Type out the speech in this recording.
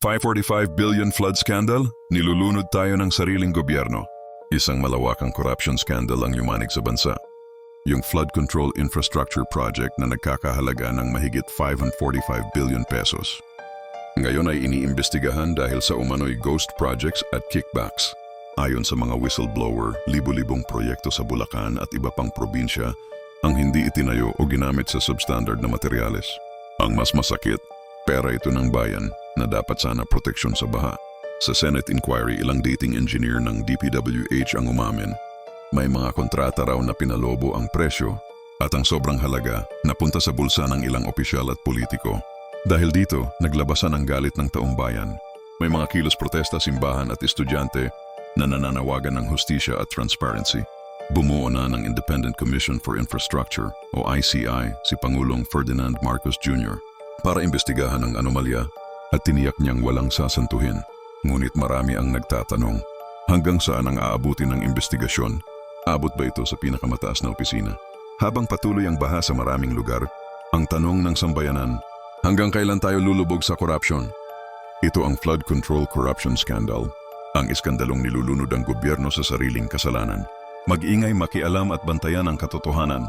545 billion flood scandal, nilulunod tayo ng sariling gobyerno. Isang malawakang corruption scandal ang yumanig sa bansa. Yung flood control infrastructure project na nagkakahalaga ng mahigit 545 billion pesos. Ngayon ay iniimbestigahan dahil sa umano'y ghost projects at kickbacks. Ayon sa mga whistleblower, libo-libong proyekto sa Bulacan at iba pang probinsya ang hindi itinayo o ginamit sa substandard na materyales. Ang mas masakit, pera ito ng bayan na dapat sana proteksyon sa baha. Sa Senate inquiry, ilang dating engineer ng DPWH ang umamin. May mga kontrata raw na pinalobo ang presyo at ang sobrang halaga napunta sa bulsa ng ilang opisyal at politiko. Dahil dito, naglabasan ang galit ng taong bayan. May mga kilos protesta, simbahan at estudyante na nananawagan ng hustisya at transparency. Bumuo na ng Independent Commission for Infrastructure o ICI si Pangulong Ferdinand Marcos Jr. para imbestigahan ang anomalya at tiniyak niyang walang sasantuhin. Ngunit marami ang nagtatanong, hanggang saan ang aabutin ng investigasyon? Abot ba ito sa pinakamataas na opisina? Habang patuloy ang baha sa maraming lugar, ang tanong ng sambayanan, hanggang kailan tayo lulubog sa korupsyon? Ito ang flood control corruption scandal, ang iskandalong nilulunod ang gobyerno sa sariling kasalanan. Mag-ingay, makialam at bantayan ang katotohanan.